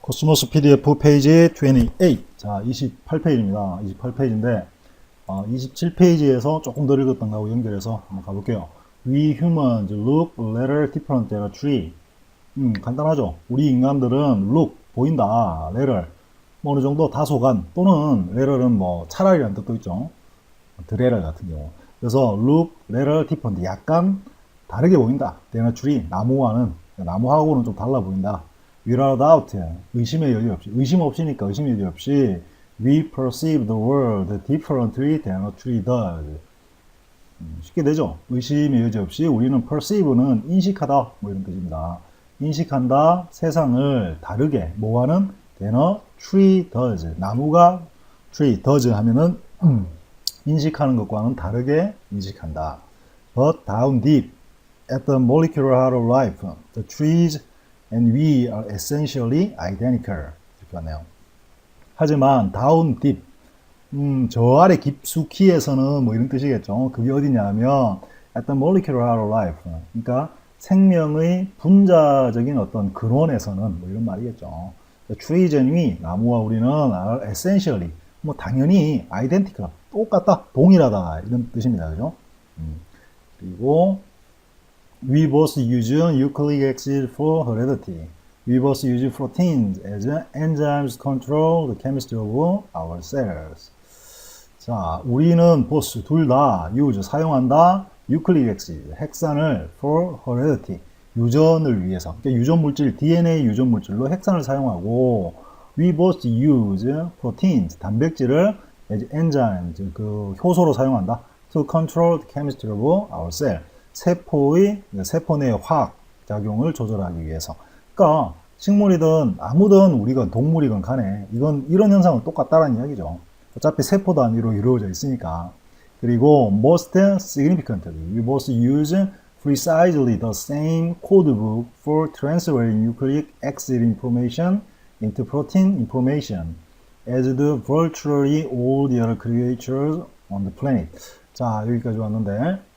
코스모스 PDF 페이지 28. 자, 28페이지입니다. 28페이지인데, 27페이지에서 조금 더 읽었던 거하고 연결해서 한번 가볼게요. We humans look a little different than a tree. 간단하죠. 우리 인간들은 look, 보인다, little, 뭐 어느 정도 다소간, 또는 littl은 뭐 차라리라는 뜻도 있죠. 드레럴 같은 경우. 그래서 look, little different, 약간 다르게 보인다. than a tree, 나무하고는 좀 달라 보인다. without doubt, 의심의 여지 없이, 의심 없이니까 의심의 여지 없이 we perceive the world differently than a tree does. 쉽게 되죠. 의심의 여지 없이 우리는 perceive는 인식하다, 뭐 이런 뜻입니다. 인식한다, 세상을 다르게, 뭐와는 than a tree does. 나무가 tree does 하면은 인식하는 것과는 다르게 인식한다. But down deep at the molecular heart of life, the trees and we are essentially identical. 이렇게 하네요. 하지만 down deep, 저 아래 깊숙이에서는 뭐 이런 뜻이겠죠. 그게 어디냐면 at the molecular heart of life, 그러니까 생명의 분자적인 어떤 근원에서는 뭐 이런 말이겠죠. The trees and we, 나무와 우리는 are essentially, 뭐 당연히 identical, 똑같다, 동일하다 이런 뜻입니다. 그죠? 그리고 we both use nucleic acid for heredity. We both use proteins as enzymes to control the chemistry of our cells. 자, 우리는 both 둘 다 use 사용한다. nucleic acid 핵산을 for heredity 유전을 위해서. 그러니까 유전 물질 DNA 유전 물질로 핵산을 사용하고 we both use proteins 단백질을 as enzymes 그 효소로 사용한다. to control the chemistry of our cell. 세포 내의 화학 작용을 조절하기 위해서. 그러니까 식물이든 아무든 우리가 동물이건 간에 이런 현상은 똑같다라는 이야기죠. 어차피 세포 단위로 이루어져 있으니까. 그리고 most significantly, we both use precisely the same codebook for transferring nucleic acid information into protein information as do virtually all the other creatures on the planet. 자, 여기까지 왔는데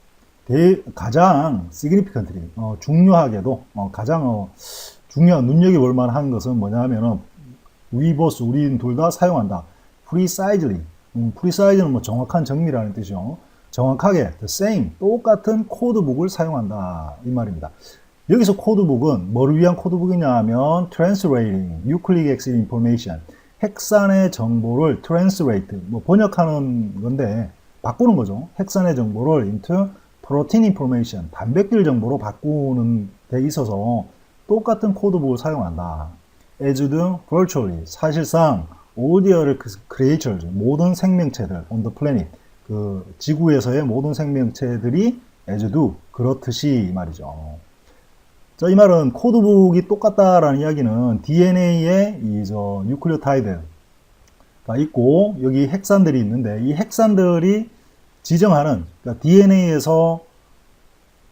가장 significantly, 중요하게도 가장 중요한 눈여겨볼 만한 것은 뭐냐면은 we both, 우리는 둘 다 사용한다. precisely, precise는 뭐 정확한 정밀이라는 뜻이죠. 정확하게 the same, 똑같은 코드북을 사용한다 이 말입니다. 여기서 코드북은 뭐를 위한 코드북이냐 하면 translating nucleic acid information, 핵산의 정보를 translate, 뭐 번역하는 건데 바꾸는 거죠. 핵산의 정보를 into protein information, 단백질 정보로 바꾸는 데 있어서 똑같은 코드북을 사용한다. as do virtually, 사실상 all the other creatures, 모든 생명체들 on the planet, 그 지구에서의 모든 생명체들이 as do, 그렇듯이 이 말이죠. 자, 이 말은 코드북이 똑같다라는 이야기는 DNA에 뉴클리오타이드가 있고 여기 핵산들이 있는데 이 핵산들이 지정하는, 그러니까 DNA에서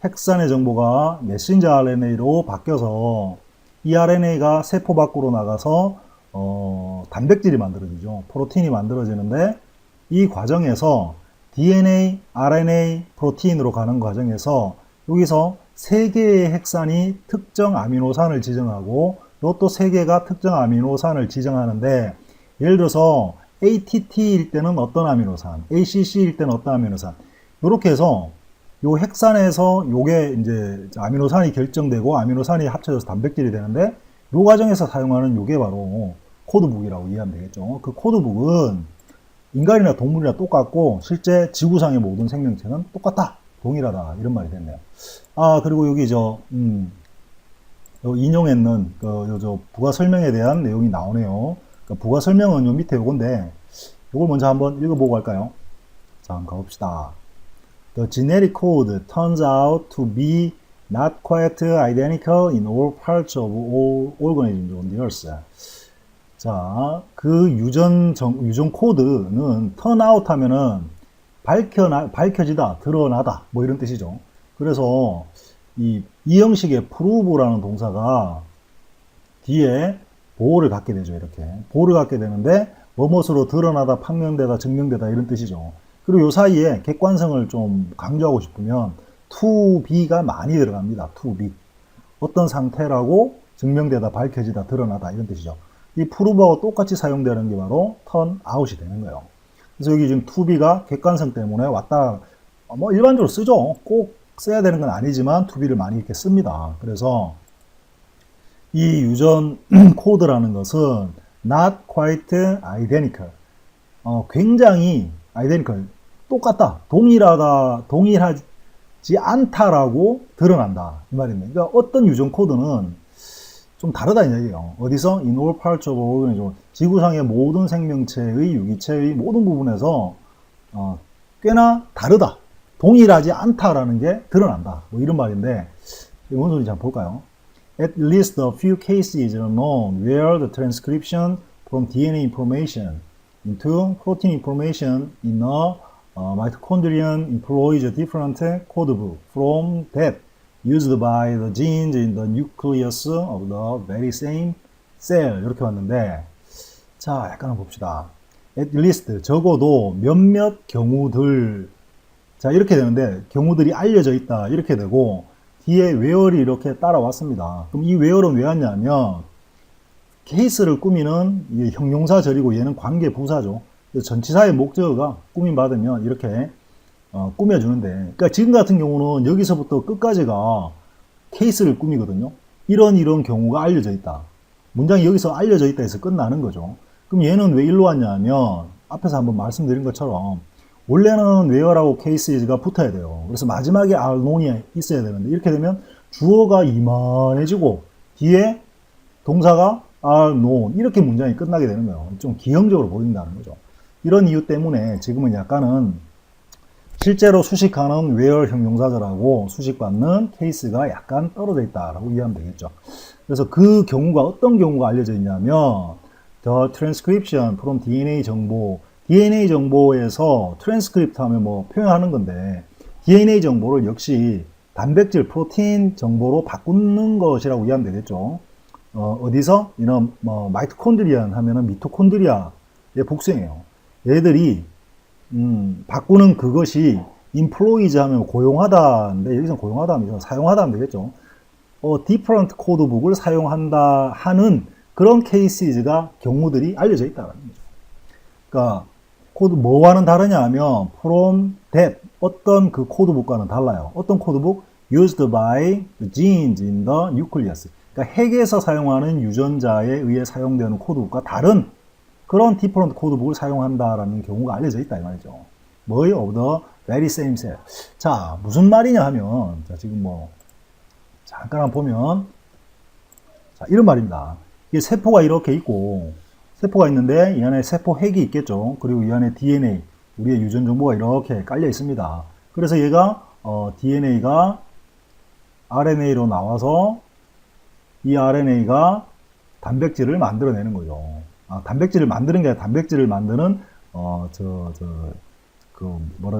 핵산의 정보가 메신저 RNA로 바뀌어서 이 RNA가 세포 밖으로 나가서 단백질이 만들어지죠. 프로틴이 만들어지는데 이 과정에서 DNA, RNA, 프로틴으로 가는 과정에서 여기서 3개의 핵산이 특정 아미노산을 지정하고 또 3개가 특정 아미노산을 지정하는데 예를 들어서 ATT일 때는 어떤 아미노산, ACC일 때는 어떤 아미노산, 이렇게 해서 요 핵산에서 요게 이제 아미노산이 결정되고 아미노산이 합쳐져서 단백질이 되는데 요 과정에서 사용하는 요게 바로 코드북이라고 이해하면 되겠죠. 그 코드북은 인간이나 동물이나 똑같고 실제 지구상의 모든 생명체는 똑같다, 동일하다 이런 말이 됐네요. 아, 그리고 여기 인용했는 부가 설명에 대한 내용이 나오네요. 부가 설명은 요 밑에 요건데 요걸 먼저 한번 읽어보고 갈까요? 자, 한번 가봅시다. The genetic code turns out to be not quite identical in all parts of all organisms on the earth. 자, 그 유전 코드는 turn out 하면은 밝혀지다, 드러나다, 뭐 이런 뜻이죠. 그래서 이 형식의 prove라는 동사가 뒤에 보호를 갖게 되죠. 이렇게 보호를 갖게 되는데 뭐뭇으로 드러나다, 판명되다, 증명되다 이런 뜻이죠. 그리고 요 사이에 객관성을 좀 강조하고 싶으면 to be가 많이 들어갑니다. to be, 어떤 상태라고 증명되다, 밝혀지다, 드러나다 이런 뜻이죠. 이 prove하고 똑같이 사용되는 게 바로 turn out이 되는 거예요. 그래서 여기 지금 to be가 객관성 때문에 왔다, 뭐 일반적으로 쓰죠. 꼭 써야 되는 건 아니지만 to be를 많이 이렇게 씁니다. 그래서 이 유전 코드라는 것은 not quite identical, 굉장히 identical, 똑같다, 동일하지 않다라고 드러난다 이 말입니다. 그러니까 어떤 유전 코드는 좀 다르다는 얘기예요. 어디서? In all parts of organism, 지구상의 모든 생명체의 유기체의 모든 부분에서 꽤나 다르다, 동일하지 않다라는 게 드러난다, 뭐 이런 말인데 뭔 소리인지 한번 볼까요? At least a few cases are known where the transcription from DNA information into protein information in a mitochondrion employs a different codebook from that used by the genes in the nucleus of the very same cell. 이렇게 왔는데, 자, 약간 봅시다. At least, 적어도 몇몇 경우들, 자, 이렇게 되는데, 경우들이 알려져 있다, 이렇게 되고, 뒤에 where이 이렇게 따라왔습니다. 그럼 이 where은 왜 왔냐면, 케이스를 꾸미는 이게 형용사절이고 얘는 관계 부사죠. 전치사의 목적어가 꾸밈 받으면 이렇게 꾸며주는데, 그러니까 지금 같은 경우는 여기서부터 끝까지가 케이스를 꾸미거든요. 이런 경우가 알려져 있다. 문장이 여기서 알려져 있다 해서 끝나는 거죠. 그럼 얘는 왜 일로 왔냐면 앞에서 한번 말씀드린 것처럼 원래는 where라고 케이스가 붙어야 돼요. 그래서 마지막에 are known이 있어야 되는데 이렇게 되면 주어가 이만해지고 뒤에 동사가 are known, 이렇게 문장이 끝나게 되는 거예요. 좀 기형적으로 보인다는 거죠. 이런 이유 때문에 지금은 약간은 실제로 수식하는 where 형용사절하고 수식받는 케이스가 약간 떨어져 있다라고 이해하면 되겠죠. 그래서 그 경우가 어떤 경우가 알려져 있냐면 the transcription from DNA 정보, DNA 정보에서 transcript 하면 뭐 표현하는 건데 DNA 정보를 역시 단백질, 프로틴 정보로 바꾸는 것이라고 이해하면 되겠죠. 어디서? 이런 마이토콘드리안 하면은 미토콘드리아의 복수예요. 얘들이 바꾸는 그것이 employs 하면 고용하다인데 여기서 고용하다 하면 사용하다 하면 되겠죠. different 코드북을 사용한다 하는 그런 케이스가 경우들이 알려져 있다는 거죠. 그러니까 코드 뭐와는 다르냐 하면 from that, 어떤 그 코드북과는 달라요. 어떤 코드북? used by the genes in the nucleus. 그러니까 핵에서 사용하는 유전자에 의해 사용되는 코드북과 다른 그런 different 코드북을 사용한다라는 경우가 알려져 있다 이 말이죠. 뭐의? of the very same cell. 자, 무슨 말이냐 하면, 자, 지금 뭐 잠깐 보면, 자, 이런 말입니다. 이게 세포가 이렇게 있고, 세포가 있는데 이 안에 세포 핵이 있겠죠. 그리고 이 안에 DNA, 우리의 유전 정보가 이렇게 깔려 있습니다. 그래서 얘가 DNA가 RNA로 나와서 이 RNA가 단백질을 만들어내는 거죠. 단백질을 만드는 게 아니라 단백질을 만드는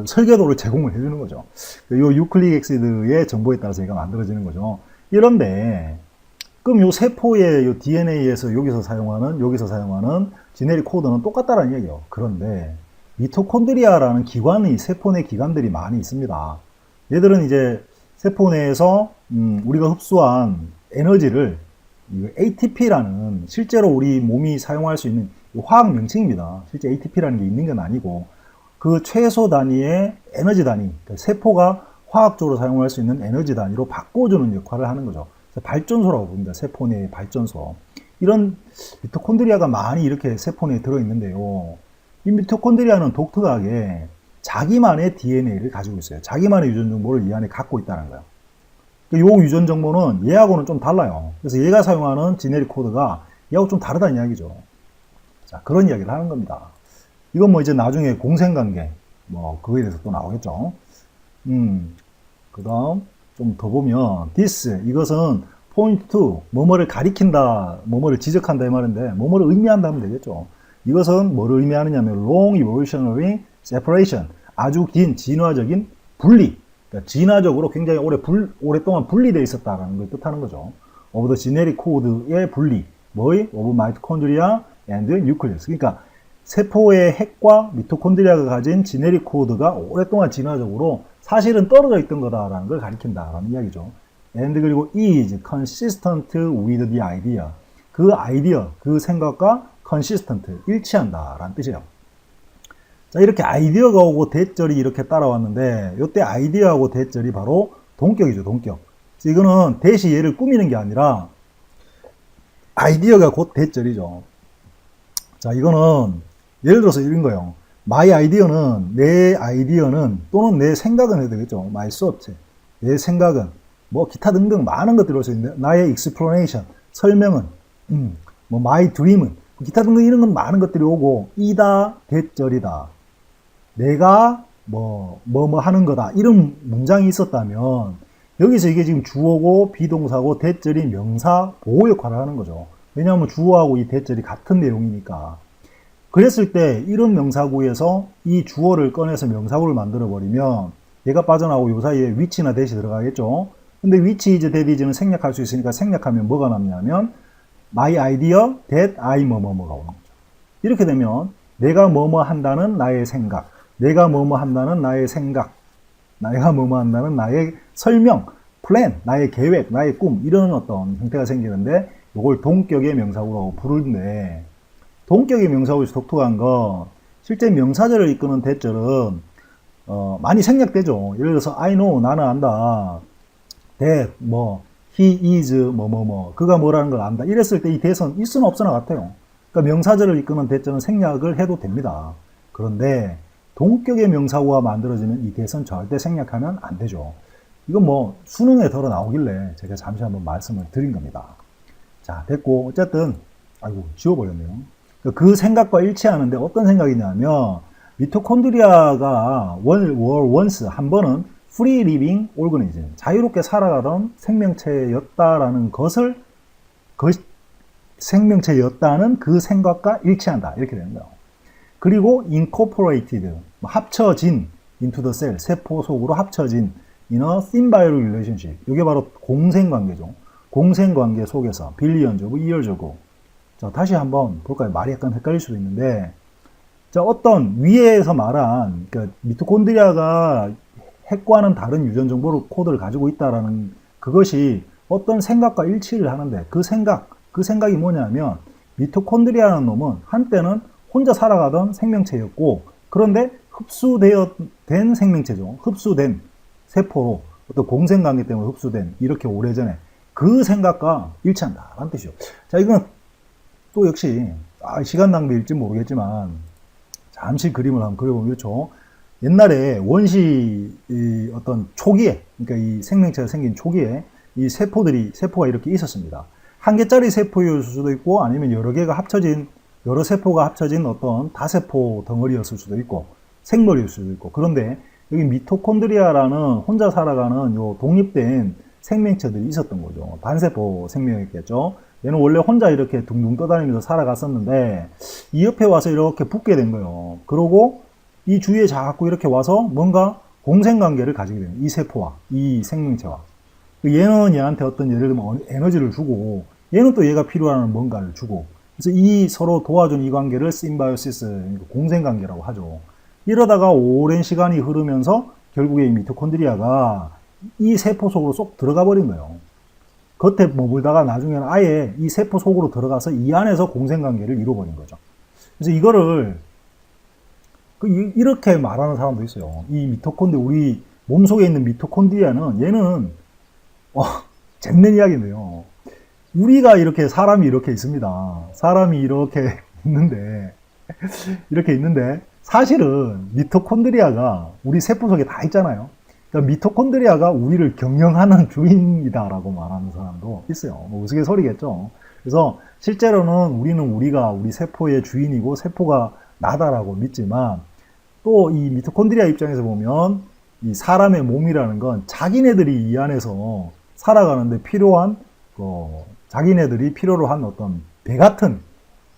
설계도를 제공을 해주는 거죠. 이 유클릭 엑시드의 정보에 따라서 얘가 만들어지는 거죠. 이런데 그럼 요 세포의 요 DNA에서 여기서 사용하는 지네릭 코드는 똑같다라는 얘기예요. 그런데 미토콘드리아라는 기관이, 세포 내 기관들이 많이 있습니다. 얘들은 이제 세포 내에서 우리가 흡수한 에너지를 ATP라는 실제로 우리 몸이 사용할 수 있는 화학 명칭입니다. 실제 ATP라는 게 있는 건 아니고 그 최소 단위의 에너지 단위, 그러니까 세포가 화학적으로 사용할 수 있는 에너지 단위로 바꿔주는 역할을 하는 거죠. 발전소라고 봅니다. 세포 내의 발전소. 이런 미토콘드리아가 많이 이렇게 세포 내에 들어있는데요. 이 미토콘드리아는 독특하게 자기만의 DNA를 가지고 있어요. 자기만의 유전 정보를 이 안에 갖고 있다는 거예요. 이 유전 정보는 얘하고는 좀 달라요. 그래서 얘가 사용하는 지네릭 코드가 얘하고 좀 다르다는 이야기죠. 자, 그런 이야기를 하는 겁니다. 이건 뭐 이제 나중에 공생관계, 그거에 대해서 또 나오겠죠. 그 다음, 좀 더 보면, this, 이것은 point to, 뭐뭐를 가리킨다, 뭐뭐를 지적한다 이 말인데, 뭐뭐를 의미한다 하면 되겠죠. 이것은 뭐를 의미하느냐면, long evolutionary separation, 아주 긴 진화적인 분리, 그러니까 진화적으로 굉장히 오랫동안 분리되어 있었다는 걸 뜻하는 거죠. of the genetic code의 분리, 뭐의? of mitochondria and nucleus. 그러니까 세포의 핵과 미토콘드리아가 가진 지네릭 코드가 오랫동안 진화적으로 사실은 떨어져 있던 거다라는 걸 가리킨다라는 이야기죠. and 그리고 is consistent with the idea. 그 아이디어, 그 생각과 consistent, 일치한다라는 뜻이에요. 자, 이렇게 아이디어가 오고 대절이 이렇게 따라왔는데, 이때 아이디어하고 대절이 바로 동격이죠, 동격. 이거는 대시 얘를 꾸미는 게 아니라, 아이디어가 곧 대절이죠. 자, 이거는, 예를 들어서 이런 거예요. my 아이디어는, 내 아이디어는, 또는 내 생각은 해야 되겠죠. my thought. 내 생각은, 뭐, 기타 등등 많은 것들이 올 수 있는데, 나의 explanation, 설명은, 뭐, my dream은, 기타 등등 이런 건 많은 것들이 오고, 이다, 대절이다. 내가 뭐 하는 거다. 이런 문장이 있었다면 여기서 이게 지금 주어고 비동사고 대절이 명사 보호 역할을 하는 거죠. 왜냐하면 주어하고 이 대절이 같은 내용이니까. 그랬을 때 이런 명사구에서 이 주어를 꺼내서 명사구를 만들어 버리면 얘가 빠져나오고 요 사이에 which나 that이 들어가겠죠. 근데 which is that is는 생략할 수 있으니까 생략하면 뭐가 남냐면 my idea that I 뭐뭐뭐가 오는 거죠. 이렇게 되면 내가 뭐뭐 한다는 나의 생각, 내가 뭐뭐 한다는 나의 생각, 내가 뭐뭐 한다는 나의 설명, 플랜, 나의 계획, 나의 꿈, 이런 어떤 형태가 생기는데 이걸 동격의 명사구라고 부르는데, 동격의 명사구에서 독특한 건 실제 명사절을 이끄는 대절은 많이 생략되죠. 예를 들어서 I know, 나는 안다. that, 뭐 he is, 뭐뭐뭐, 그가 뭐라는 걸 안다. 이랬을 때 이 that은 있으나 없으나 같아요. 그러니까 명사절을 이끄는 대절은 생략을 해도 됩니다. 그런데 동격의 명사구가 만들어지는 이 that은 절대 생략하면 안 되죠. 이건 뭐 수능에 덜어 나오길래 제가 잠시 한번 말씀을 드린 겁니다. 자, 됐고, 어쨌든 아이고 지워버렸네요. 그 생각과 일치하는데 어떤 생각이냐면 미토콘드리아가 once 한 번은 free living organism, 자유롭게 살아가던 생명체였다라는 것을 생명체였다는 그 생각과 일치한다, 이렇게 되는 거예요. 그리고 incorporated, 합쳐진 into the cell, 세포 속으로 합쳐진 in a symbiotic relationship, 이게 바로 공생관계죠. 공생관계 속에서 billions of years ago. 자, 다시 한번 볼까요? 말이 약간 헷갈릴 수도 있는데, 자, 어떤 위에서 말한 그러니까 미토콘드리아가 핵과는 다른 유전 정보를 코드를 가지고 있다라는 그것이 어떤 생각과 일치를 하는데, 그 생각이 뭐냐면 미토콘드리아라는 놈은 한때는 혼자 살아가던 생명체였고, 그런데 흡수된 생명체죠. 흡수된 세포로 어떤 공생관계 때문에 흡수된, 이렇게 오래전에 그 생각과 일치한다라는 뜻이죠. 자, 이건 또 역시 시간 낭비일지 모르겠지만 잠시 그림을 한번 그려보면 이렇죠. 옛날에 원시 어떤 초기에, 그러니까 이 생명체가 생긴 초기에 이 세포가 이렇게 있었습니다. 한 개짜리 세포였을 수도 있고, 아니면 여러 세포가 합쳐진 어떤 다세포 덩어리였을 수도 있고, 생물일 수도 있고. 그런데 여기 미토콘드리아라는 혼자 살아가는 요 독립된 생명체들이 있었던 거죠. 단세포 생명이었겠죠. 얘는 원래 혼자 이렇게 둥둥 떠다니면서 살아갔었는데 이 옆에 와서 이렇게 붙게 된 거예요. 그러고 이 주위에 자꾸 이렇게 와서 뭔가 공생관계를 가지게 돼요. 이 세포와 이 생명체와. 얘는 얘한테 어떤 예를 들면 에너지를 주고, 얘는 또 얘가 필요한 뭔가를 주고, 그래서 이 서로 도와준 이 관계를 심바이오시스, 공생관계라고 하죠. 이러다가 오랜 시간이 흐르면서 결국에 이 미토콘드리아가 이 세포 속으로 쏙 들어가 버린 거예요. 겉에 머물다가 나중에는 아예 이 세포 속으로 들어가서 이 안에서 공생관계를 이루어버린 거죠. 그래서 이거를 이렇게 말하는 사람도 있어요. 이 우리 몸속에 있는 미토콘드리아는 얘는 재밌는 이야기인데요. 우리가 사람이 이렇게 있습니다. 사람이 이렇게 있는데 사실은 미토콘드리아가 우리 세포 속에 다 있잖아요. 그러니까 미토콘드리아가 우리를 경영하는 주인이다라고 말하는 사람도 있어요. 뭐 우스갯소리겠죠. 그래서 실제로는 우리 세포의 주인이고 세포가 나다라고 믿지만, 또 이 미토콘드리아 입장에서 보면 이 사람의 몸이라는 건 자기네들이 이 안에서 살아가는데 필요한 자기네들이 필요로 한 어떤 배 같은,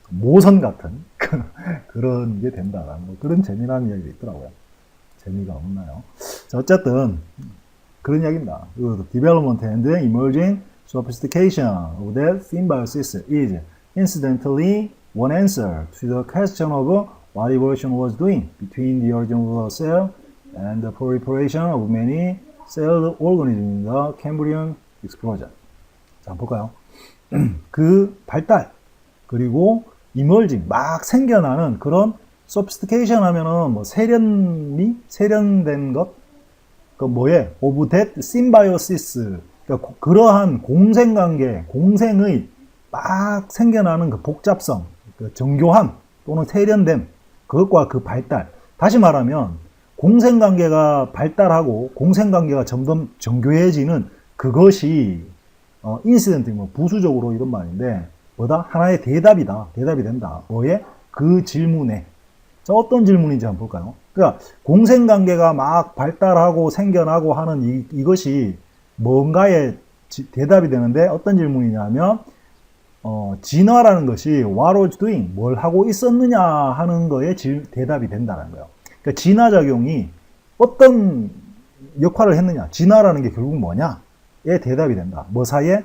모선 같은 그런 게 된다라는 뭐 그런 재미난 이야기가 있더라고요. 재미가 없나요? 자, 어쨌든 그런 이야기입니다. Development and emerging sophistication of that symbiosis is incidentally one answer to the question of what evolution was doing between the origin of the cell and the proliferation of many celled organisms in the Cambrian explosion. 자, 볼까요? 그 발달, 그리고 이멀징, 막 생겨나는 그런 sophistication 하면은 뭐 세련된 것, 그 뭐에 of that symbiosis, 그러니까 그러한 공생관계, 공생의 막 생겨나는 그 복잡성, 그 정교함 또는 세련됨, 그것과 그 발달. 다시 말하면 공생관계가 발달하고 공생관계가 점점 정교해지는 그것이 인시던트, 뭐 부수적으로 이런 말인데 뭐다? 하나의 대답이다. 대답이 된다. 뭐에? 그 질문에. 자, 어떤 질문인지 한번 볼까요? 그러니까 공생관계가 막 발달하고 생겨나고 하는 이것이 뭔가에 대답이 되는데 어떤 질문이냐면 진화라는 것이 what was doing, 뭘 하고 있었느냐 하는 거에 대답이 된다는 거예요. 그러니까 진화작용이 어떤 역할을 했느냐, 진화라는 게 결국 뭐냐에 대답이 된다. 뭐 사이에?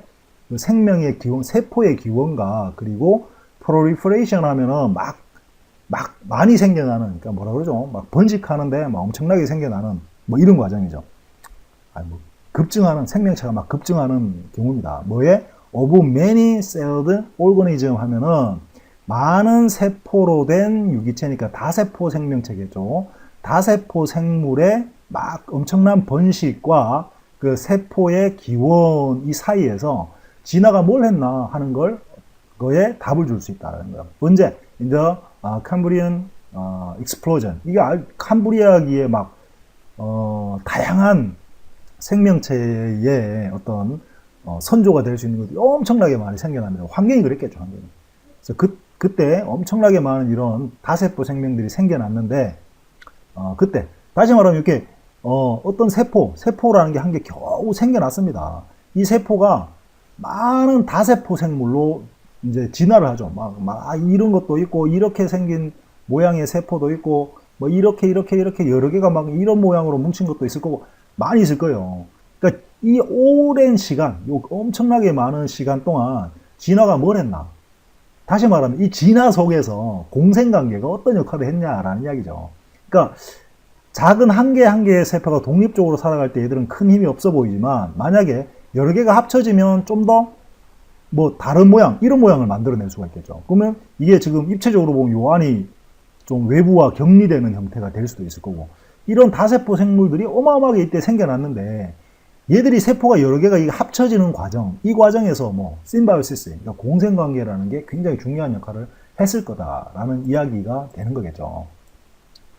그 생명의 기원, 세포의 기원과 그리고 proliferation 하면은 막 많이 생겨나는, 그러니까 뭐라 그러죠? 막 번식하는데 막 엄청나게 생겨나는 뭐 이런 과정이죠. 아니 뭐 급증하는, 생명체가 막 급증하는 경우입니다. 뭐에? of many celled organism 하면은 많은 세포로 된 유기체니까 다세포 생명체겠죠. 다세포 생물의 막 엄청난 번식과 그 세포의 기원 이 사이에서 진화가 뭘 했나 하는 거에 답을 줄 수 있다는 거예요. 언제? In the Cambrian explosion. 이게 캄브리아기에 막 다양한 생명체의 어떤 선조가 될 수 있는 것들이 엄청나게 많이 생겨납니다. 환경이 그랬겠죠, 환경이. 그래서 그때 엄청나게 많은 이런 다세포 생명들이 생겨났는데, 그때, 다시 말하면 이렇게, 어떤 세포라는 게 한 개 겨우 생겨났습니다. 이 세포가 많은 다세포 생물로 이제 진화를 하죠. 이런 것도 있고, 이렇게 생긴 모양의 세포도 있고, 뭐, 이렇게 여러 개가 막 이런 모양으로 뭉친 것도 있을 거고, 많이 있을 거예요. 그러니까 이 오랜 시간, 엄청나게 많은 시간 동안 진화가 뭘 했나? 다시 말하면 이 진화 속에서 공생관계가 어떤 역할을 했냐라는 이야기죠. 그러니까 작은 한 개의 세포가 독립적으로 살아갈 때 얘들은 큰 힘이 없어 보이지만 만약에 여러 개가 합쳐지면 좀 더 뭐 다른 모양, 이런 모양을 만들어낼 수가 있겠죠. 그러면 이게 지금 입체적으로 보면 요 안이 좀 외부와 격리되는 형태가 될 수도 있을 거고, 이런 다세포 생물들이 어마어마하게 이때 생겨났는데 얘들이 세포가 여러 개가 합쳐지는 과정, 이 과정에서 뭐 심바이오시스, 그러니까 공생관계라는 게 굉장히 중요한 역할을 했을 거다라는 이야기가 되는 거겠죠.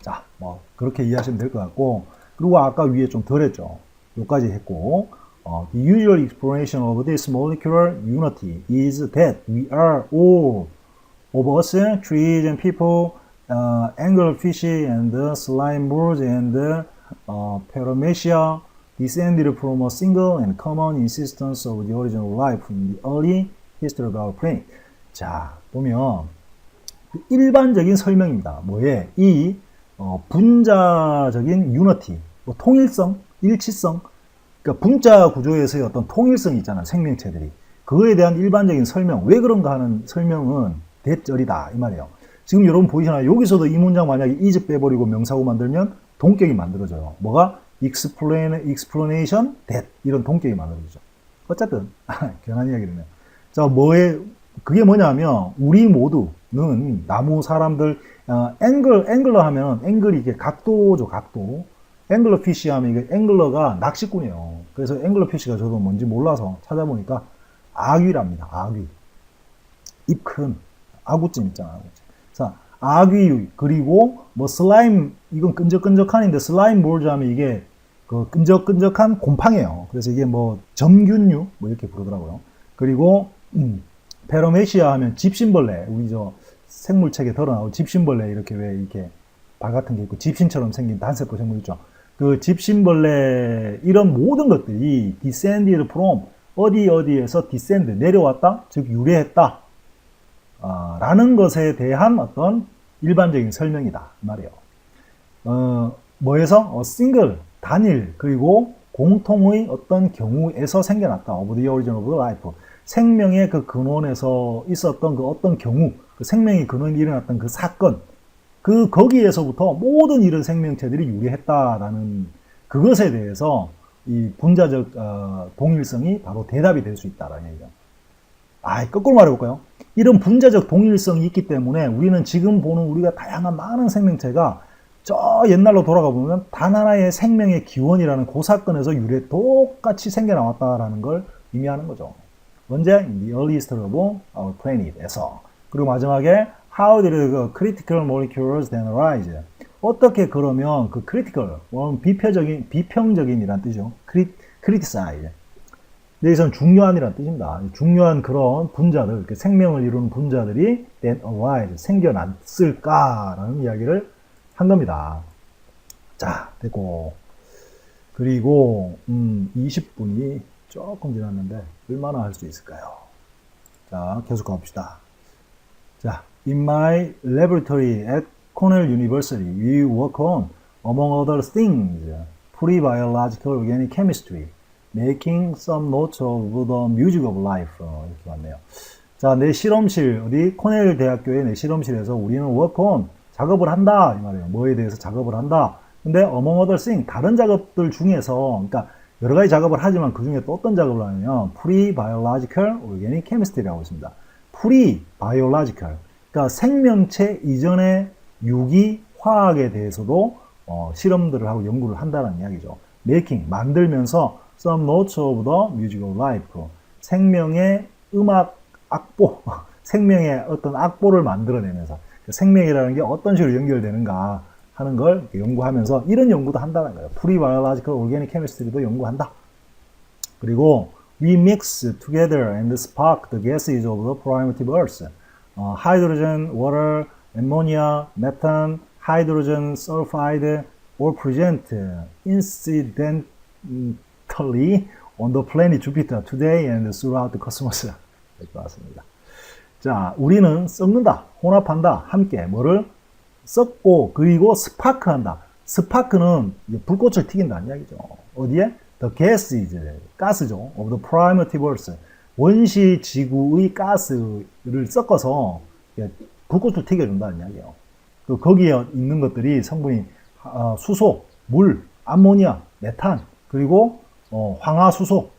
자, 뭐 그렇게 이해하시면 될 것 같고, 그리고 아까 위에 좀 덜 했죠. 여기까지 했고, the usual explanation of this molecular unity is that we are all of us, trees and people, anglerfish and slime birds and paramecia descended from a single and common insistence of the original life in the early history of our planet. 자, 보면 일반적인 설명입니다. 뭐에? 이 분자적인 유니티, 뭐 통일성, 일치성, 그러니까 분자 구조에서의 어떤 통일성이 있잖아요. 생명체들이. 그거에 대한 일반적인 설명, 왜 그런가 하는 설명은 대절이다 이 말이에요. 지금 여러분 보이시나요? 여기서도 이 문장 만약에 is 빼버리고 명사구 만들면 동격이 만들어져요. 뭐가? explanation that, 이런 동격이 만들어지죠. 어쨌든 괜한 이야기네요. 자, 그게 뭐냐면 우리 모두는 나무 사람들, 앵글러 하면 앵글이 이게 각도죠, 각도. 앵글러 피시 하면 이게 앵글러가 낚시꾼이에요. 그래서 앵글러 피시가 저도 뭔지 몰라서 찾아보니까 아귀랍니다. 아귀. 입 큰 아구찜 있잖아요. 아구찜. 자, 아귀, 그리고 뭐 슬라임, 이건 끈적끈적한인데 슬라임 볼즈 하면 이게 그 끈적끈적한 곰팡이에요. 그래서 이게 뭐 점균류 뭐 이렇게 부르더라고요. 그리고 페로메시아 하면 집신벌레, 우리 저 생물책에 덜어나온 집신벌레, 이렇게 왜 이렇게 발 같은 게 있고 집신처럼 생긴 단세포 생물 있죠. 그 집신벌레, 이런 모든 것들이 descended from 어디에서 descend, 내려왔다, 즉 유래했다 라는 것에 대한 어떤 일반적인 설명이다 이 말이에요. 뭐에서? single, 단일, 그리고 공통의 어떤 경우에서 생겨났다. of the origin of life. 생명의 그 근원에서 있었던 그 어떤 경우, 그 생명의 근원이 일어났던 그 사건, 거기에서부터 모든 이런 생명체들이 유래했다라는 그것에 대해서 이 분자적 동일성이 바로 대답이 될 수 있다라는 얘기죠. 거꾸로 말해볼까요? 이런 분자적 동일성이 있기 때문에 우리는 지금 보는 우리가 다양한 많은 생명체가 저 옛날로 돌아가 보면 단 하나의 생명의 기원이라는 그 사건에서 유래 똑같이 생겨나왔다라는 걸 의미하는 거죠. 언제? In the early history of our planet에서. 그리고 마지막에 How did the critical molecules then arise? 어떻게 그러면 그 critical, 비평적인이란 뜻이죠. criticize. 여기서는 중요한이란 뜻입니다. 중요한 그런 분자들, 생명을 이루는 분자들이 then arise, 생겨났을까라는 이야기를 한 겁니다. 자, 됐고. 그리고 20분이 조금 지났는데 얼마나 할 수 있을까요? 자, 계속 가봅시다. 자, in my laboratory at Cornell University, we work on, among other things, pre-biological organic chemistry, making some notes of the music of life. 이렇게 왔네요. 자, 내 실험실, 어디 코넬 대학교의 내 실험실에서 우리는 work on, 작업을 한다 이 말이에요. 뭐에 대해서 작업을 한다. 근데 among other things, 다른 작업들 중에서, 그러니까 여러 가지 작업을 하지만 그 중에 또 어떤 작업을 하냐면 pre-biological organic chemistry라고 있습니다. pre-biological, 그러니까 생명체 이전의 유기 화학에 대해서도 실험들을 하고 연구를 한다는 이야기죠. making, 만들면서 some notes of the music of life, 생명의 음악 악보, 생명의 어떤 악보를 만들어내면서 생명이라는 게 어떤 식으로 연결되는가 하는 걸 연구하면서 이런 연구도 한다는 거예요. Pre-biological organic chemistry도 연구한다. 그리고 we mix together and spark the gases of the primitive earth. Hydrogen, water, ammonia, methane, hydrogen sulfide all present incidentally on the planet Jupiter today and throughout the cosmos. 이렇게 왔습니다. 자, 우리는 섞는다, 혼합한다, 함께 뭐를 섞고 그리고 스파크한다. 스파크는 불꽃을 튀긴다는 이야기죠. 어디에? The gases, 가스죠. Of the primitive earth, 원시 지구의 가스를 섞어서 불꽃을 튀겨준다는 이야기예요. 거기에 있는 것들이 성분이 수소, 물, 암모니아, 메탄, 그리고 황화수소,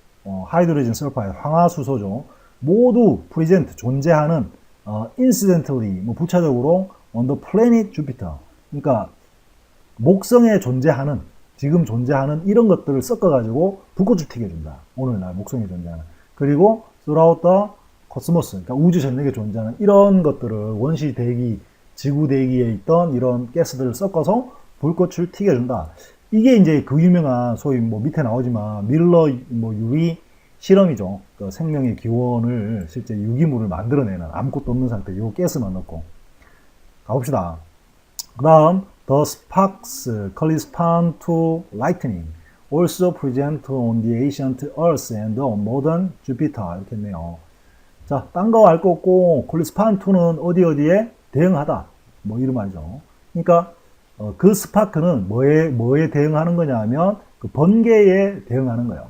하이드로젠 설파이드, 황화수소죠. 모두 present, 존재하는 incidentally, 부차적으로 on the planet Jupiter, 그러니까 목성에 존재하는, 지금 존재하는 이런 것들을 섞어가지고 불꽃을 튀겨준다. 오늘날 목성에 존재하는. 그리고 throughout the cosmos, 그러니까 우주 전역에 존재하는 이런 것들을 원시 대기, 지구 대기에 있던 이런 가스들을 섞어서 불꽃을 튀겨준다. 이게 이제 그 유명한 소위 밑에 나오지만 밀러 유리 실험이죠. 그 생명의 기원을 실제 유기물을 만들어내는 아무것도 없는 상태, 요 가스만 넣고. 가봅시다. 그 다음, the sparks correspond to lightning, also present on the ancient Earth and the modern Jupiter. 이렇게 했네요. 자, 딴 거 알 거 없고, correspond to는 어디에 대응하다. 이런 말이죠. 그러니까, 그 스파크는 뭐에 대응하는 거냐 하면, 그 번개에 대응하는 거예요.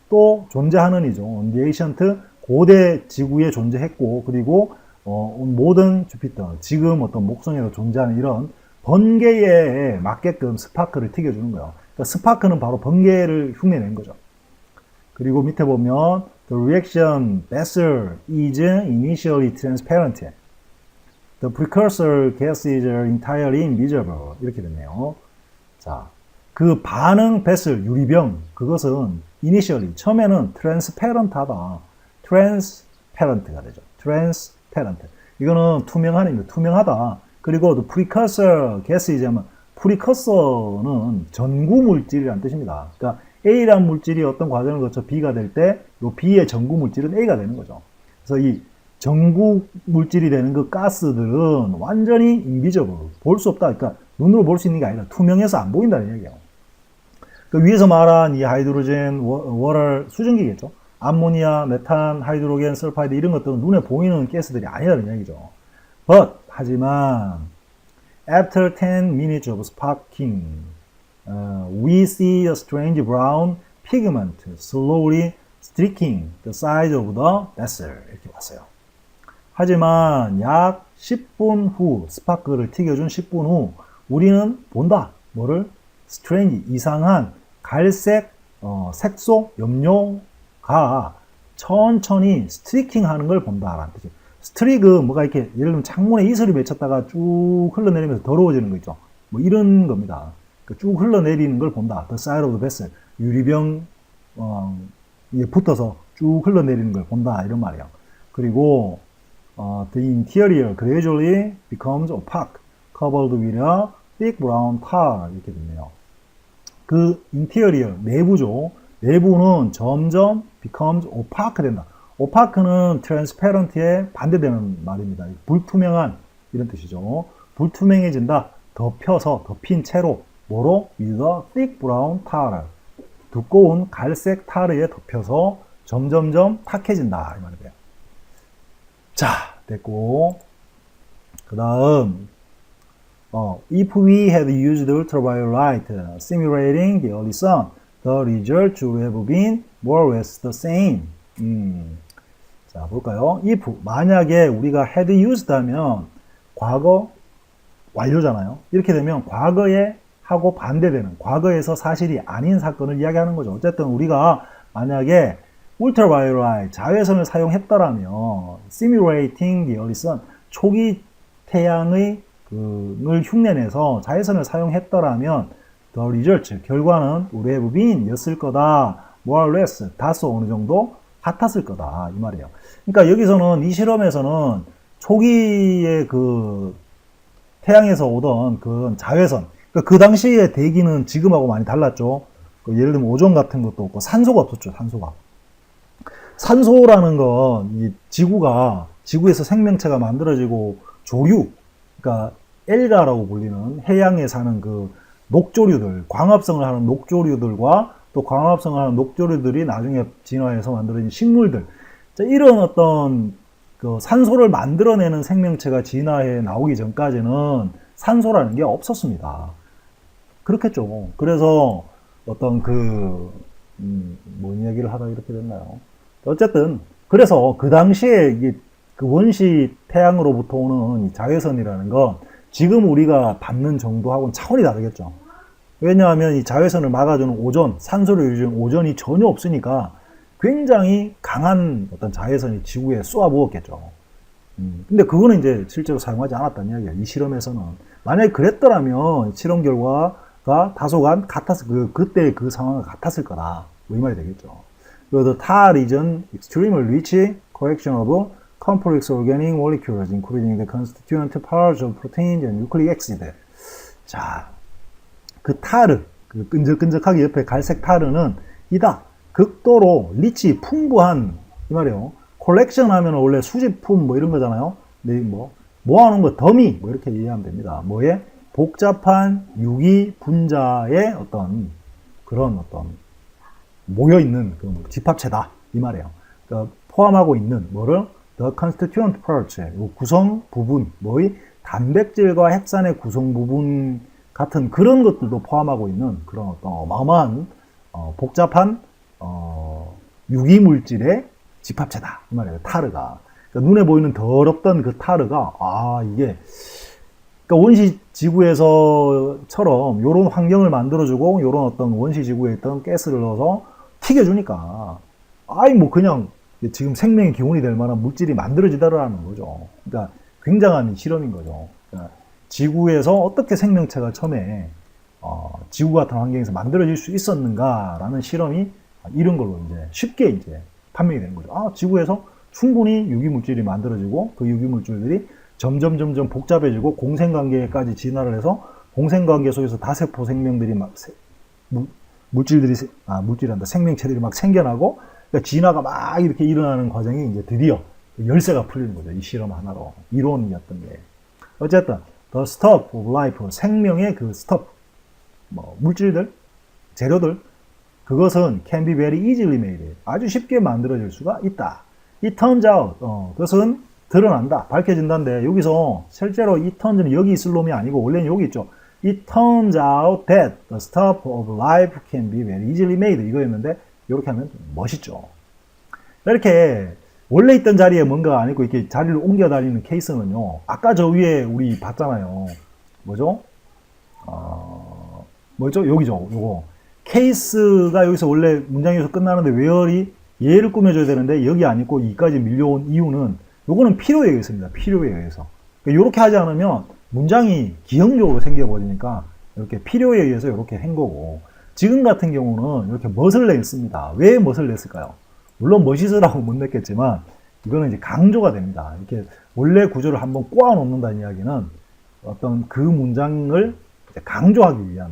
또 존재하는 이죠. On the ancient, 고대 지구에 존재했고, 그리고 모던 주피터, 지금 어떤 목성에서 존재하는 이런 번개에 맞게끔 스파크를 튀겨주는 거예요. 그러니까 스파크는 바로 번개를 흉내낸 거죠. 그리고 밑에 보면 the reaction vessel is initially transparent. The precursor gas is entirely invisible. 이렇게 됐네요. 자, 그 반응 vessel, 유리병, 그것은 initially, 처음에는 transparent하다. transparent가 되죠. transparent. 이거는 투명한입니다. 투명하다. 그리고 the precursor gas이자면 프리커서는 전구 물질이라는 뜻입니다. 그러니까 A라는 물질이 어떤 과정을 거쳐 B가 될 때 이 B의 전구 물질은 A가 되는 거죠. 그래서 이 전구 물질이 되는 그 가스들은 완전히 invisible, 볼 수 없다. 그러니까 눈으로 볼 수 있는 게 아니라 투명해서 안 보인다는 얘기예요. 그 위에서 말한 이 하이드로젠, 워터, 수증기겠죠. 암모니아, 메탄, 하이드로겐, 설파이드 이런 것들은 눈에 보이는 가스들이 아니라는 얘기죠. But, 하지만 after 10 minutes of sparking, we see a strange brown pigment slowly streaking the side of the vessel. 이렇게 왔어요. 하지만 약 10분 후, 스파크를 튀겨준 10분 후, 우리는 본다. 뭐를? strange, 이상한 갈색 색소 염료가 천천히 스트리킹 하는 걸 본다라는 뜻이에요. 스트릭은 뭐가 이렇게 예를 들면 창문에 이슬이 맺혔다가 쭉 흘러내리면서 더러워지는 거 있죠. 뭐 이런 겁니다. 쭉 흘러내리는 걸 본다. The side of the vessel. 유리병 이게 붙어서 쭉 흘러내리는 걸 본다 이런 말이에요. 그리고 the interior gradually becomes opaque, covered with a thick brown tar 이렇게 됐네요. 그 interior 내부죠. 내부는 점점 becomes opaque 된다. opaque는 transparent에 반대되는 말입니다. 불투명한 이런 뜻이죠. 불투명해진다. 덮여서 덮인 채로 뭐로? with a thick brown tar. 두꺼운 갈색 타르에 덮여서 점점점 탁해진다 이 말이에요. 자, 됐고 그 다음 if we had used ultraviolet simulating the early sun, the result would have been more or less the same. 자, 볼까요? if 만약에 우리가 had used 하면 과거 완료잖아요. 이렇게 되면 과거에 하고 반대되는 과거에서 사실이 아닌 사건을 이야기하는 거죠. 어쨌든 우리가 만약에 ultraviolet 자외선을 사용했더라면 simulating the early sun 초기 태양의 을 흉내내서 자외선을 사용했더라면 the result 결과는 would have been 였을 거다. more or less 다소 어느 정도 같았을 거다 이 말이에요. 그러니까 여기서는 이 실험에서는 초기에 그 태양에서 오던 그 자외선 그 당시의 대기는 지금하고 많이 달랐죠. 예를 들면 오존 같은 것도 없고 산소가 없었죠. 산소라는 건 이 지구에서 생명체가 만들어지고 조류, 그러니까 엘가라고 불리는 해양에 사는 그 녹조류들, 광합성을 하는 녹조류들과 또 광합성을 하는 녹조류들이 나중에 진화해서 만들어진 식물들, 자, 이런 어떤 그 산소를 만들어내는 생명체가 진화해 나오기 전까지는 산소라는 게 없었습니다. 그렇겠죠. 그래서 어떤 뭔 얘기를 하다 이렇게 됐나요? 어쨌든, 그래서 그 당시에 이게 그 원시 태양으로부터 오는 이 자외선이라는 건 지금 우리가 받는 정도하고는 차원이 다르겠죠. 왜냐하면 이 자외선을 막아주는 오존, 산소를 유지하는 오존이 전혀 없으니까 굉장히 강한 어떤 자외선이 지구에 쏘아부었겠죠. 근데 그거는 이제 실제로 사용하지 않았다는 이야기야. 이 실험에서는. 만약에 그랬더라면 실험 결과가 다소간 그때 그 상황과 같았을 거다. 뭐 이 말이 되겠죠. 그리고 the tar region extremely rich collection of complex organic molecules, including the constituent parts of proteins and nucleic acid. 자, 그 타르, 그 끈적끈적하게 옆에 갈색 타르는 이다. 극도로 리치, 풍부한, 이 말이에요. 콜렉션 하면 원래 수집품 뭐 이런 거잖아요. 근데 모아놓은 거 더미, 뭐 이렇게 이해하면 됩니다. 뭐에? 복잡한 유기 분자의 어떤 그런 어떤 모여있는 그 집합체다. 이 말이에요. 그러니까 포함하고 있는 뭐를? The constituent parts, 구성 부분, 뭐의 단백질과 핵산의 구성 부분 같은 그런 것들도 포함하고 있는 그런 어떤 어마어마한 복잡한 유기물질의 집합체다. 이 말이에요. 타르가. 그러니까 눈에 보이는 더럽던 그 타르가 이게 그러니까 원시 지구에서처럼 요런 환경을 만들어주고 요런 어떤 원시 지구에 있던 가스를 넣어서 튀겨주니까 그냥 지금 생명의 기원이 될 만한 물질이 만들어지더라는 거죠. 그러니까 굉장한 실험인 거죠. 그러니까 지구에서 어떻게 생명체가 처음에 지구 같은 환경에서 만들어질 수 있었는가라는 실험이 이런 걸로 이제 쉽게 이제 판명이 되는 거죠. 지구에서 충분히 유기물질이 만들어지고 그 유기물질들이 점점 복잡해지고 공생관계까지 진화를 해서 공생관계 속에서 다세포 생명들이 생명체들이 막 생겨나고 그러니까 진화가 막 이렇게 일어나는 과정이 이제 드디어 열쇠가 풀리는 거죠. 이 실험 하나로. 이론이었던 게. 어쨌든, the stuff of life, 생명의 그 stuff, 물질들, 재료들, 그것은 can be very easily made. 아주 쉽게 만들어질 수가 있다. It turns out, 그것은 드러난다, 밝혀진다인데, 여기서 실제로 it turns는 여기 있을 놈이 아니고, 원래는 여기 있죠. It turns out that the stuff of life can be very easily made. 이거였는데, 이렇게 하면 멋있죠. 이렇게 원래 있던 자리에 뭔가가 아니고 이렇게 자리를 옮겨 다니는 케이스는요. 아까 저 위에 우리 봤잖아요. 뭐죠? 여기죠. 요거. 케이스가 여기서 원래 문장에서 끝나는데 where이 얘를 꾸며줘야 되는데 여기 안 있고 이까지 밀려온 이유는 요거는 필요에 의해서입니다. 필요에 의해서. 그러니까 이렇게 하지 않으면 문장이 기형적으로 생겨버리니까 이렇게 필요에 의해서 이렇게 한 거고, 지금 같은 경우는 이렇게 멋을 냈습니다. 왜 멋을 냈을까요? 물론 멋있으라고 못 냈겠지만 이거는 이제 강조가 됩니다. 이렇게 원래 구조를 한번 꼬아 놓는다는 이야기는 어떤 그 문장을 강조하기 위한,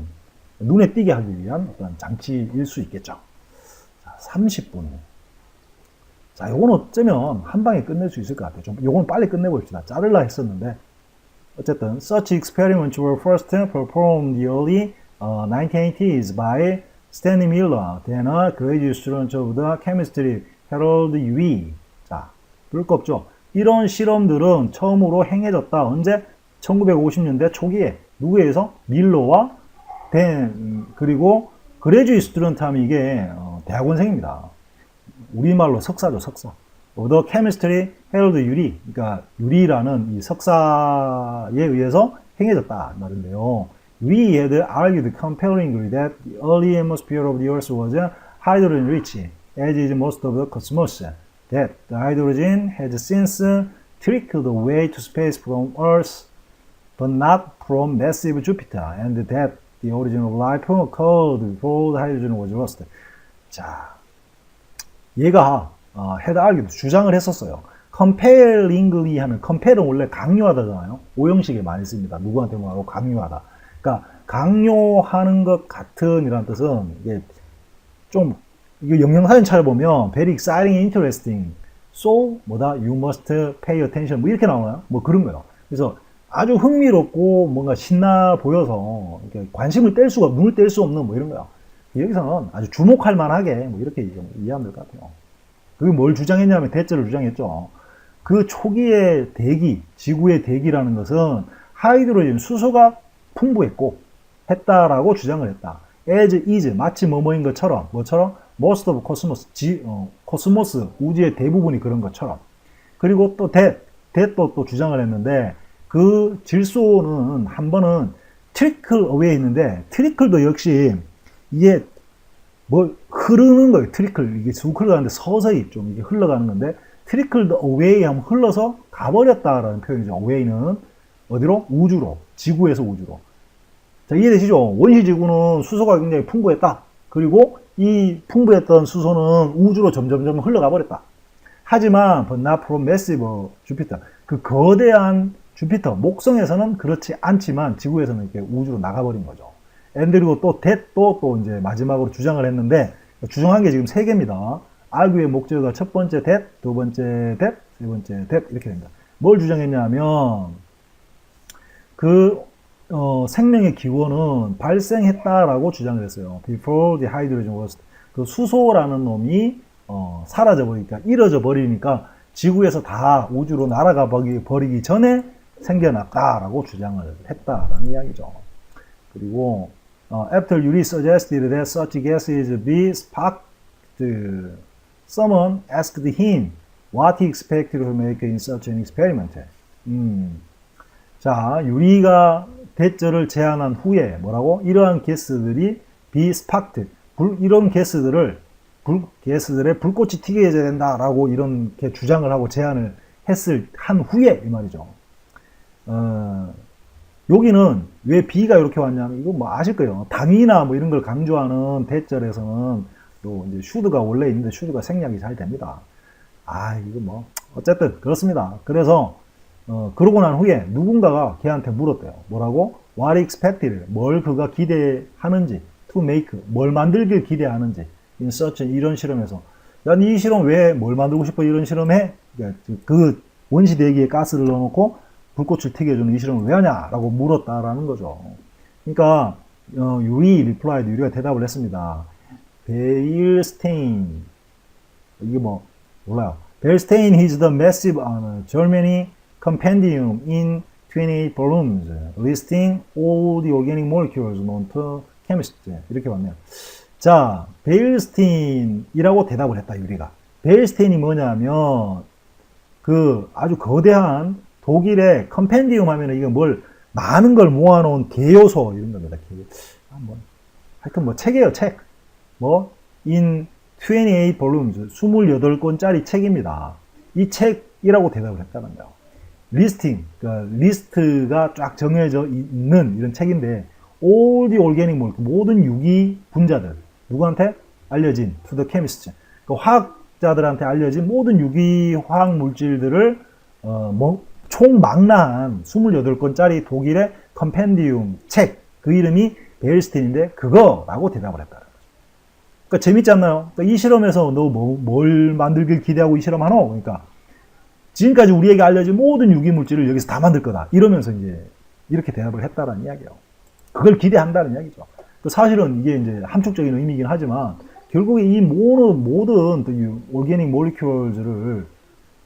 눈에 띄게 하기 위한 어떤 장치일 수 있겠죠. 자, 30분. 자, 요건 어쩌면 한 방에 끝낼 수 있을 것 같아요. 좀 요건 빨리 끝내봅시다. 자르려 했었는데 어쨌든 such experiments were first performed early 1980s by Stanley Miller, then a graduate student of the chemistry Harold Urey. 자, 볼 거 없죠. 이런 실험들은 처음으로 행해졌다. 언제? 1950년대 초기에. 누구에 의해서? 밀러와 그리고 그레주이 스튜던트 하면 이게 대학원생입니다. 우리말로 석사죠, 석사. The chemistry Harold Urey, 그러니까 유리라는 이 석사에 의해서 행해졌다 말인데요. We had argued compellingly that the early atmosphere of the Earth was hydrogen rich, as is most of the cosmos. That the hydrogen has since trickled away to space from Earth, but not from massive Jupiter, and that the origin of life occurred before the hydrogen was lost. 자, 얘가 had argued, 주장을 했었어요. compellingly 하면 compell은 원래 강요하다잖아요. 오형식에 많이 씁니다. 누구한테 뭐하고 강요하다. 그러니까 강요하는 것 같은 이라는 뜻은 이게 좀 이거 영양사전 찾아보면 very exciting, interesting, so 뭐다 you must pay attention 뭐 이렇게 나오나요? 뭐 그런 거예요. 그래서 아주 흥미롭고 뭔가 신나 보여서 이렇게 관심을 뗄 수가, 눈을 뗄 수 없는 뭐 이런 거야. 여기서는 아주 주목할 만하게 뭐 이렇게 이해하면 될 것 같아요. 그게 뭘 주장했냐면 대체를 주장했죠. 그 초기의 대기, 지구의 대기라는 것은 하이드로겐, 수소가 풍부했고 했다라고 주장을 했다. as is, 마치 뭐뭐인 것처럼, 뭐처럼? most of cosmos, 코스모스, 우주의 대부분이 그런 것처럼. 그리고 또 that도 또 주장을 했는데 그 질소는 한 번은 trickle away 했는데 trickle도 역시 이게 뭐 흐르는 거예요. 트리클, 이게 쑥 흘러가는데 서서히 좀 이게 흘러가는 건데 trickled away 하면 흘러서 가버렸다라는 표현이죠. away는 어디로? 우주로, 지구에서 우주로. 자, 이해되시죠? 원시 지구는 수소가 굉장히 풍부했다. 그리고 이 풍부했던 수소는 우주로 점점점 흘러가 버렸다. 하지만 but not from massive Jupiter, 그 거대한 주피터, 목성에서는 그렇지 않지만 지구에서는 이렇게 우주로 나가버린 거죠. 그리고 또 that도 또 이제 마지막으로 주장을 했는데, 주장한 게 지금 3개입니다. argu의 목적어가 첫 번째 that, 두 번째 that, 세 번째 that 이렇게 됩니다. 뭘 주장했냐면 그 생명의 기원은 발생했다라고 주장을 했어요. Before the hydrogen was, 그 수소라는 놈이 사라져 버리니까, 잃어져 버리니까 지구에서 다 우주로 날아가 버리기 전에 생겨났다라고 주장을 했다라는 이야기죠. 그리고 after Urey suggested that such gases be sparked, someone asked him what he expected to make in such an experiment. 자, 유리가 대절을 제안한 후에 뭐라고? 이러한 가스들이 be sparked, 이런 가스들의 불꽃이 튀게 해야 된다라고 이렇게 주장을 하고 제안을 한 후에 이 말이죠. 여기는 왜 B가 이렇게 왔냐면, 이거 뭐 아실 거예요. 당위나 뭐 이런 걸 강조하는 대절에서는 또 이제 should가 원래 있는데 should가 생략이 잘 됩니다. 이거 뭐 어쨌든 그렇습니다. 그래서 그러고 난 후에 누군가가 걔한테 물었대요. 뭐라고? What expected, 뭘 그가 기대하는지, to make, 뭘 만들길 기대하는지, in such, 이런 실험에서. 야, 이 실험 왜 뭘 만들고 싶어 이런 실험해? 그 원시 대기에 가스를 넣어놓고 불꽃을 튀게 해주는 이 실험을 왜 하냐라고 물었다라는 거죠. 그러니까 유리가 대답을 했습니다. 베일스테인, 이게 뭐 몰라요. 베일스테인 is the massive Germany compendium in 28 volumes listing all the organic molecules known to chemists. 이렇게 왔네요. 자, 베일스테인이라고 대답을 했다, 유리가. 베일스테인이 뭐냐면 그 아주 거대한 독일의 컴펜디움 하면 이게 뭘 많은 걸 모아놓은 개요소 이런 겁니다. 하여튼 뭐 책이에요, 책. 뭐 in 28 volumes, 28권짜리 책입니다. 이 책이라고 대답을 했다는 거예요. 리스팅, 그러니까 리스트가 쫙 정해져 있는 이런 책인데 all the organic molecule, 모든 유기 분자들 누구한테 알려진 to the chemists, 그러니까 화학자들한테 알려진 모든 유기 화학 물질들을 총망라한 28권짜리 독일의 컴펜디움 책, 그 이름이 베일스틴인데 그거라고 대답을 했다. 그러니까 재밌지 않나요? 그러니까 이 실험에서 너 뭘 만들길 기대하고 이 실험하노? 그러니까 지금까지 우리에게 알려진 모든 유기물질을 여기서 다 만들 거다. 이러면서 이제 이렇게 대답을 했다라는 이야기예요. 그걸 기대한다는 이야기죠. 사실은 이게 이제 함축적인 의미이긴 하지만 결국에 이 모든 오르게닉 몰리큘즈를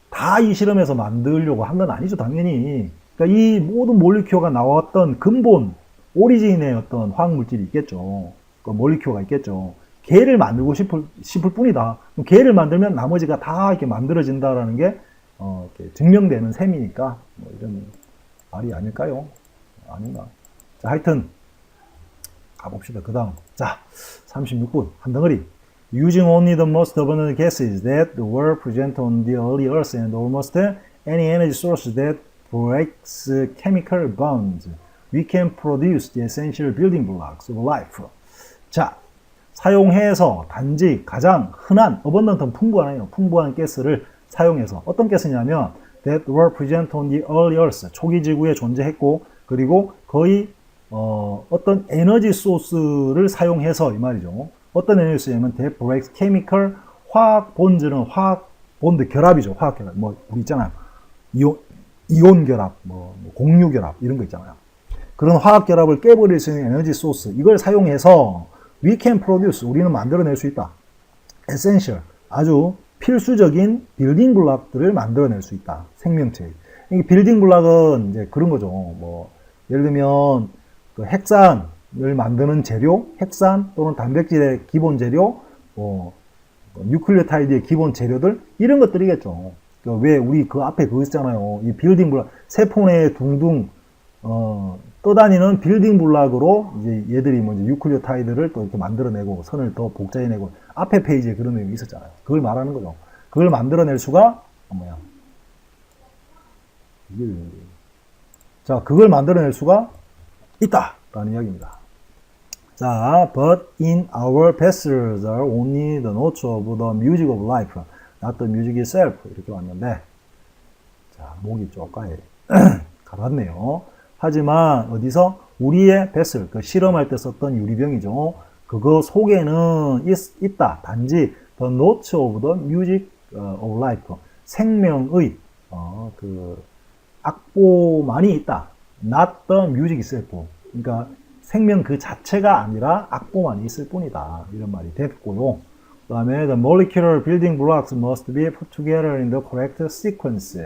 다 이 실험에서 만들려고 한 건 아니죠, 당연히. 그러니까 이 모든 몰리큘가 나왔던 근본, 오리진의 어떤 화학물질이 있겠죠. 그 몰리큘가 있겠죠. 걔를 만들고 싶을 뿐이다. 그럼 걔를 만들면 나머지가 다 이렇게 만들어진다라는 게 이렇게 증명되는 셈이니까 뭐 이런 말이 아닐까요? 아닌가? 자, 하여튼 가봅시다. 그 다음, 자, 36분 한 덩어리. Using only the most abundant gases that were present on the early Earth and almost any energy source that breaks chemical bonds, we can produce the essential building blocks of life. 자, 사용해서 단지 가장 흔한 abundant 풍부한 가스를 사용해서 어떤 가스냐면 that were present on the early Earth, 초기 지구에 존재했고 그리고 거의 어떤 에너지 소스를 사용해서 이 말이죠. 어떤 에너지 소스냐면 that breaks chemical, 화학 본질은 화학 본드 결합이죠. 화학 결합. 뭐 우리 있잖아요. 이온 결합, 공유 결합 이런 거 있잖아요. 그런 화학 결합을 깨버릴 수 있는 에너지 소스, 이걸 사용해서 we can produce, 우리는 만들어낼 수 있다. essential, 아주 필수적인 빌딩 블록들을 만들어낼 수 있다. 생명체. 이 빌딩 블록은 이제 그런 거죠. 뭐 예를 들면 그 핵산을 만드는 재료, 핵산 또는 단백질의 기본 재료, 뉴클리오타이드의 기본 재료들 이런 것들이겠죠. 왜 우리 그 앞에 그거 있잖아요. 이 빌딩 블록, 세포 내에 둥둥 떠다니는 빌딩 블록으로 이제 얘들이 뭐 이제 뉴클리오타이드를 또 이렇게 만들어내고 선을 더 복잡해내고 앞에 페이지에 그런 내용이 있었잖아요. 그걸 말하는 거죠. 그걸 만들어낼 수가 자, 그걸 만들어낼 수가 있다라는 이야기입니다. 자, but in our vessels are only the notes of the music of life, not the music itself. 이렇게 왔는데, 자, 목이 쪼까에 갈았네요. 하지만 어디서 우리의 vessel, 그 실험할 때 썼던 유리병이죠. 그거 속에는 있다. 단지 the notes of the music of life, 생명의 그 악보만이 있다. Not the music itself. 그러니까 생명 그 자체가 아니라 악보만이 있을 뿐이다. 이런 말이 됐고요. 그 다음에 the molecular building blocks must be put together in the correct sequence.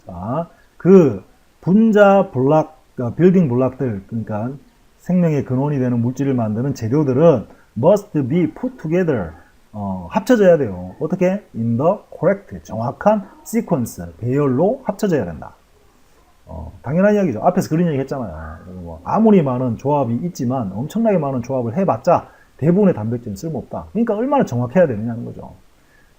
자, 그 분자 블록, 빌딩 블록들, 그러니까 생명의 근원이 되는 물질을 만드는 재료들은 must be put together, 합쳐져야 돼요. 어떻게? in the correct, 정확한 sequence, 배열로 합쳐져야 된다. 당연한 이야기죠. 앞에서 그런 얘기 했잖아요. 아무리 많은 조합이 있지만 엄청나게 많은 조합을 해봤자 대부분의 단백질은 쓸모없다. 그러니까 얼마나 정확해야 되느냐는 거죠.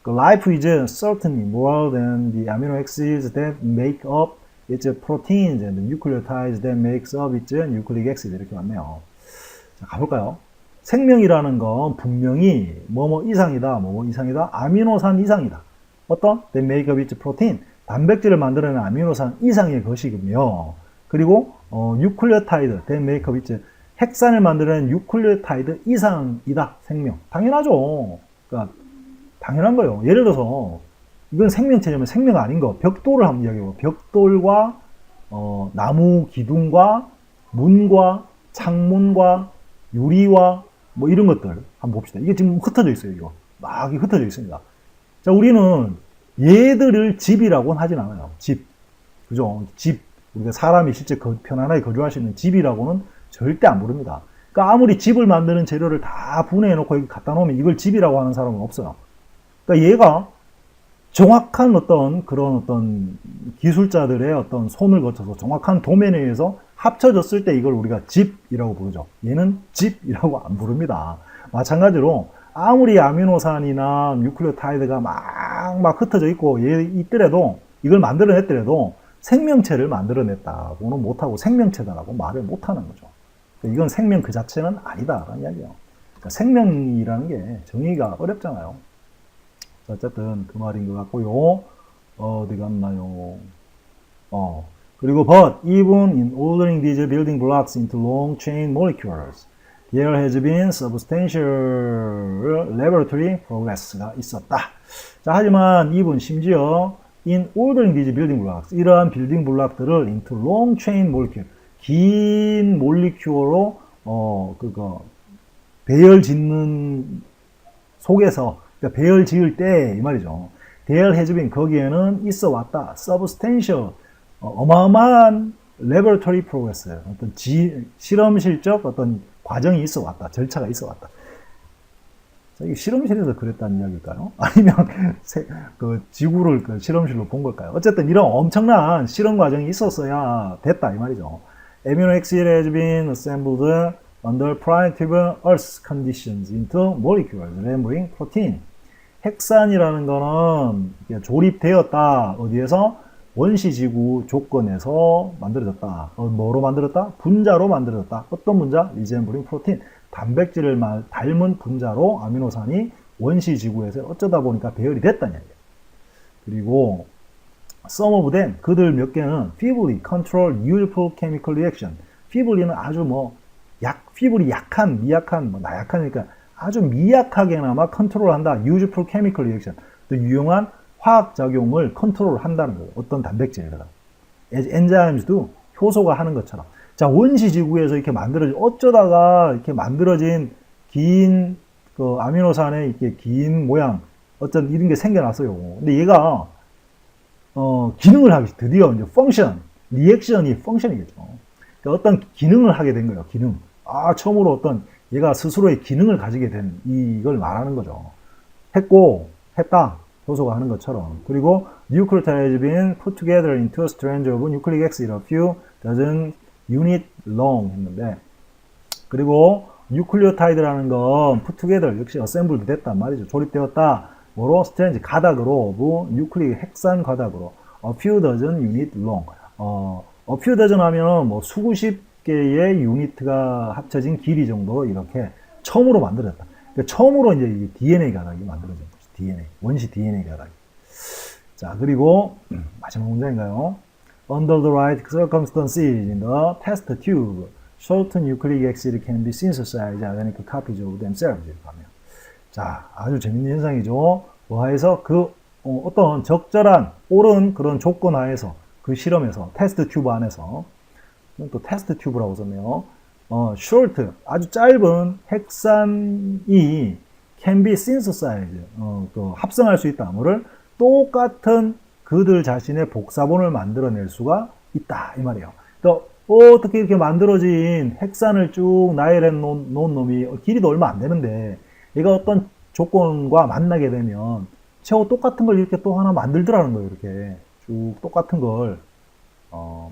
Life is certainly more than the amino acids that make up its proteins and the nucleotides that makes up its nucleic acid. 이렇게 왔네요. 자, 가볼까요? 생명이라는 건 분명히 뭐뭐 이상이다, 뭐뭐 이상이다, 아미노산 이상이다. 어떤? That make up its protein. 단백질을 만들어내는 아미노산 이상의 것이군요. 그리고 뉴클리오타이드, that make up its, 핵산을 만들어내는 뉴클리오타이드 이상이다. 생명. 당연하죠. 그러니까 당연한 거예요. 예를 들어서 이건 생명체냐면 생명 아닌 거. 벽돌을 한번 이야기해요. 벽돌과 나무 기둥과 문과 창문과 유리와 뭐 이런 것들 한번 봅시다. 이게 지금 흩어져 있어요. 이거 막 흩어져 있습니다. 자, 우리는 얘들을 집이라고는 하진 않아요. 집, 그죠? 집, 우리가 사람이 실제 편안하게 거주할 수 있는 집이라고는 절대 안 부릅니다. 그러니까 아무리 집을 만드는 재료를 다 분해해놓고 여기 갖다 놓으면 이걸 집이라고 하는 사람은 없어요. 그러니까 얘가 정확한 그런 어떤 기술자들의 어떤 손을 거쳐서 정확한 도면에 의해서 합쳐졌을 때 이걸 우리가 집이라고 부르죠. 얘는 집이라고 안 부릅니다. 마찬가지로 아무리 아미노산이나 뉴클리오타이드가 막 흩어져 있고 있더라도 이걸 만들어냈더라도 생명체를 만들어냈다고는 못하고 생명체다라고 말을 못하는 거죠. 이건 생명 그 자체는 아니다라는 이야기예요. 그러니까 생명이라는 게 정의가 어렵잖아요. 어쨌든 그 말인 것 같고요. 어디 갔나요? 그리고 but even in ordering these building blocks into long chain molecules, there has been substantial laboratory progress가 있었다. 자, 하지만 even 심지어 in ordering these building blocks, 이러한 빌딩 블록들을 into long chain molecule, 긴 몰리큐어로 배열 짓는 속에서, 그러니까 배열 지을 때 이 말이죠. there has been, 거기에는 있어 왔다. substantial, 어마어마한 laboratory progress, 어떤 실험실적 어떤 과정이 있어 왔다. 절차가 있어 왔다. 이게 실험실에서 그랬다는 이야기일까요? 아니면 그 지구를 그 실험실로 본 걸까요? 어쨌든 이런 엄청난 실험 과정이 있었어야 됐다 이 말이죠. Amino acid has been assembled under primitive earth conditions into molecules resembling protein. 핵산이라는 거는 조립되었다. 어디에서? 원시지구 조건에서 만들어졌다. 뭐로 만들었다? 분자로 만들어졌다. 어떤 분자? resembling protein. 단백질을 닮은 분자로 아미노산이 원시지구에서 어쩌다 보니까 배열이 됐다는 얘기예요. 그리고 some of them, 그들 몇 개는 feebly control useful chemical reaction. feebly는 아주 feebly 약한, 미약한, 나약하니까 아주 미약하게나마 컨트롤한다. useful chemical reaction. 또 유용한 화학작용을 컨트롤한다는 거예요. 어떤 단백질에다가. 엔자임도 효소가 하는 것처럼. 자, 원시지구에서 이렇게 어쩌다가 이렇게 만들어진 긴, 아미노산의 이렇게 긴 모양, 어쩐 이런 게 생겨났어요. 근데 얘가, 기능을 하기, 드디어 이제 리액션이 펑션이겠죠. 그러니까 어떤 기능을 하게 된 거예요, 기능. 처음으로 어떤 얘가 스스로의 기능을 가지게 된 이걸 말하는 거죠. 했다. 효소가 하는 것처럼. 그리고 nucleotide has been put together into a strand of nucleic acid a few dozen unit long 했는데, 그리고 뉴클리오타이드라는 건 put together 역시 assembled 됐단 말이죠. 조립되었다. 뭐로? strands 가닥으로, nucleic 핵산 가닥으로 a few dozen unit long. a few dozen 하면은 수구십 개의 유니트가 합쳐진 길이 정도로 이렇게 처음으로 만들어졌다. 그러니까 처음으로 이제 DNA 가닥이 만들어진 거죠. DNA, 원시 DNA 가닥이. 자, 그리고 마지막 문장인가요? Under the right circumstances in the test tube, short nucleic acid can be synthesized identical copies of themselves. 자, 아주 재밌는 현상이죠. 하에서 어떤 적절한, 옳은 그런 조건 하에서, 그 실험에서, 테스트 튜브 안에서, 또 테스트 튜브라고 썼네요. short, 아주 짧은 핵산이 can be synthesized, 합성할 수 있다. 뭐를? 똑같은 그들 자신의 복사본을 만들어낼 수가 있다. 이 말이에요. 또 어떻게 이렇게 만들어진 핵산을 쭉 나열해 놓은 놈이 길이도 얼마 안 되는데 얘가 어떤 조건과 만나게 되면 최고 똑같은 걸 이렇게 또 하나 만들더라는 거예요. 이렇게 쭉 똑같은 걸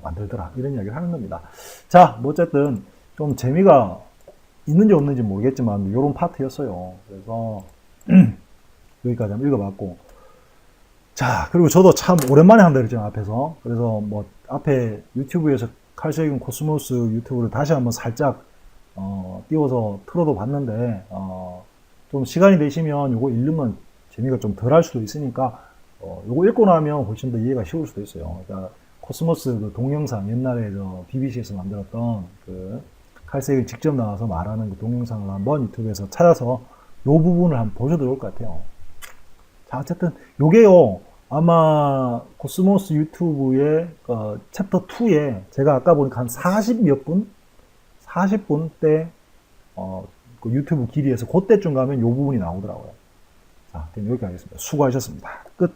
만들더라. 이런 이야기를 하는 겁니다. 자, 어쨌든 좀 재미가 있는지 없는지 모르겠지만 이런 파트였어요. 그래서 여기까지 한번 읽어봤고, 자, 그리고 저도 참 오랜만에 한다 그랬잖아요, 앞에서. 그래서 앞에 유튜브에서 칼슘 코스모스 유튜브를 다시 한번 살짝 띄워서 틀어도 봤는데 좀 시간이 되시면 요거 읽으면 재미가 좀 덜 할 수도 있으니까 요거 읽고 나면 훨씬 더 이해가 쉬울 수도 있어요. 그러니까 코스모스 그 동영상, 옛날에 BBC에서 만들었던 그 칼색이 직접 나와서 말하는 그 동영상을 한번 유튜브에서 찾아서 요 부분을 한번 보셔도 좋을 것 같아요. 자, 어쨌든 요게요, 아마 코스모스 유튜브의 챕터 2에 제가 아까 보니까 한 40몇 분? 40분 때 그 유튜브 길이에서 그때쯤 가면 요 부분이 나오더라고요. 자, 그럼 여기까지 하겠습니다. 수고하셨습니다. 끝.